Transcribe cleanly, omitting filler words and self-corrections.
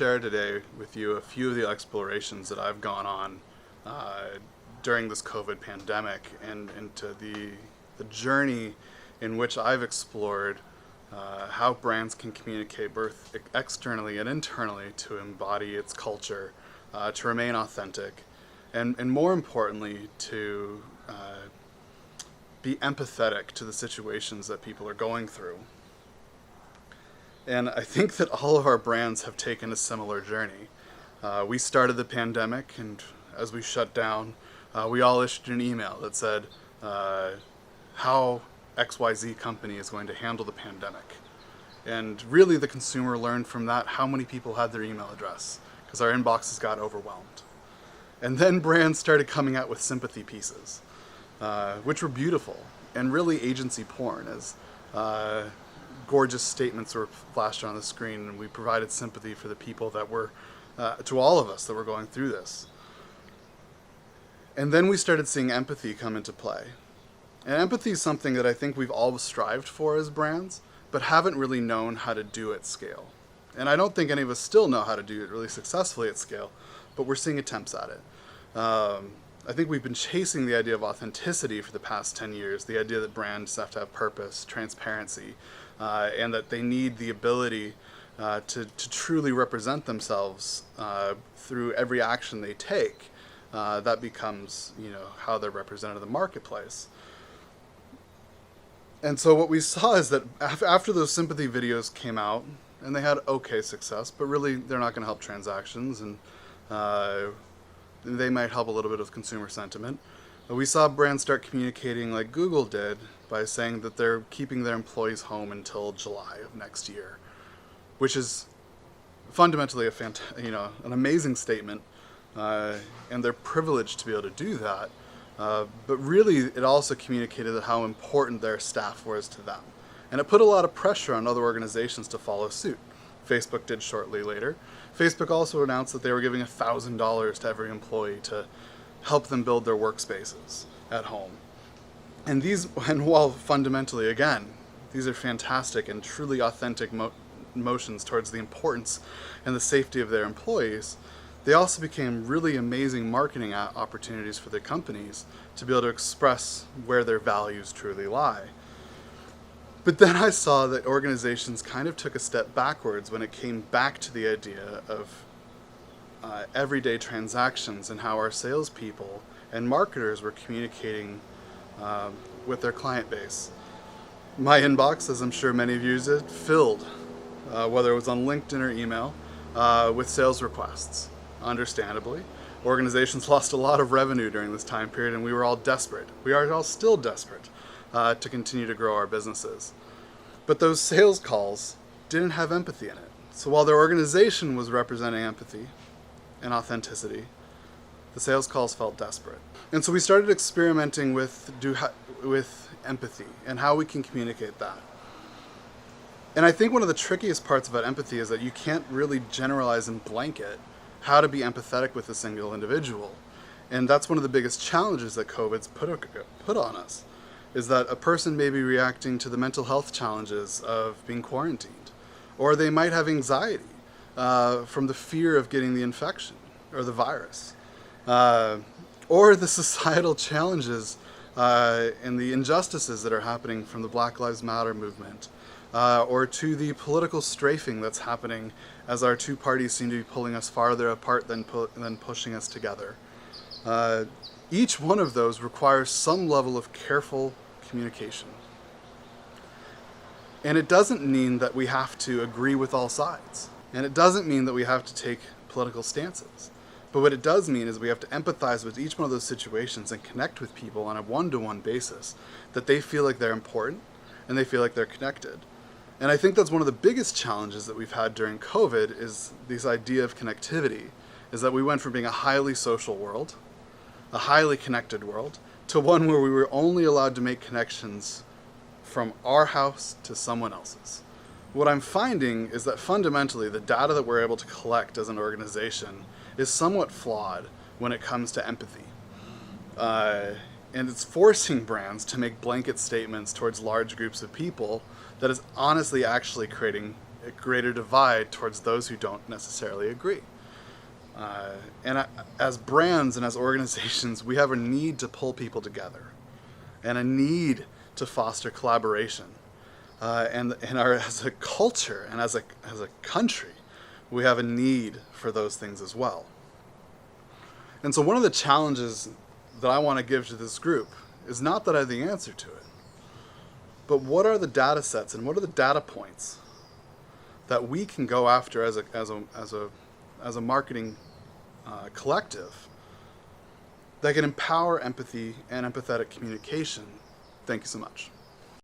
share today with you a few of the explorations that I've gone on during this COVID pandemic and into the journey in which I've explored how brands can communicate both externally and internally to embody its culture, to remain authentic, and more importantly, to be empathetic to the situations that people are going through. And I think that all of our brands have taken a similar journey. We started the pandemic, and as we shut down, we all issued an email that said how XYZ company is going to handle the pandemic. And really the consumer learned from that how many people had their email address, because our inboxes got overwhelmed. And then brands started coming out with sympathy pieces, which were beautiful and really agency porn, as gorgeous statements were flashed on the screen, and we provided sympathy for the people that were, to all of us that were going through this. And then we started seeing empathy come into play. And empathy is something that I think we've all strived for as brands, but haven't really known how to do at scale. And I don't think any of us still know how to do it really successfully at scale, but we're seeing attempts at it. I think we've been chasing the idea of authenticity for the past 10 years, the idea that brands have to have purpose, transparency, and that they need the ability to truly represent themselves through every action they take. That becomes, how they're represented in the marketplace. And so what we saw is that after those sympathy videos came out, and they had okay success, but really they're not going to help transactions, and they might help a little bit with consumer sentiment. But we saw brands start communicating like Google did by saying that they're keeping their employees home until July of next year, which is fundamentally an amazing statement, and they're privileged to be able to do that. But really, it also communicated how important their staff was to them. And it put a lot of pressure on other organizations to follow suit. Facebook did shortly later. Facebook also announced that they were giving $1,000 to every employee to help them build their workspaces at home. And while fundamentally, again, these are fantastic and truly authentic motions towards the importance and the safety of their employees, they also became really amazing marketing opportunities for their companies to be able to express where their values truly lie. But then I saw that organizations kind of took a step backwards when it came back to the idea of everyday transactions and how our salespeople and marketers were communicating with their client base. My inbox, as I'm sure many of you did, filled, whether it was on LinkedIn or email, with sales requests. Understandably, organizations lost a lot of revenue during this time period, and we were all desperate. We are all still desperate to continue to grow our businesses. But those sales calls didn't have empathy in it. So while their organization was representing empathy and authenticity, the sales calls felt desperate. And so we started experimenting with empathy and how we can communicate that. And I think one of the trickiest parts about empathy is that you can't really generalize and blanket how to be empathetic with a single individual. And that's one of the biggest challenges that COVID's put on us, is that a person may be reacting to the mental health challenges of being quarantined, or they might have anxiety from the fear of getting the infection or the virus, or the societal challenges and the injustices that are happening from the Black Lives Matter movement, or to the political strafing that's happening as our two parties seem to be pulling us farther apart than pushing us together. Each one of those requires some level of careful communication. And it doesn't mean that we have to agree with all sides. And it doesn't mean that we have to take political stances. But what it does mean is we have to empathize with each one of those situations and connect with people on a one-to-one basis, that they feel like they're important and they feel like they're connected. And I think that's one of the biggest challenges that we've had during COVID, is this idea of connectivity, is that we went from being a highly social world, a highly connected world, to one where we were only allowed to make connections from our house to someone else's. What I'm finding is that fundamentally the data that we're able to collect as an organization is somewhat flawed when it comes to empathy. And it's forcing brands to make blanket statements towards large groups of people that is honestly actually creating a greater divide towards those who don't necessarily agree. As brands and as organizations, we have a need to pull people together, and a need to foster collaboration. As a culture and as a country, we have a need for those things as well. And so one of the challenges that I want to give to this group is not that I have the answer to it, but what are the data sets and what are the data points that we can go after as a marketing collective that can empower empathy and empathetic communication. Thank you so much.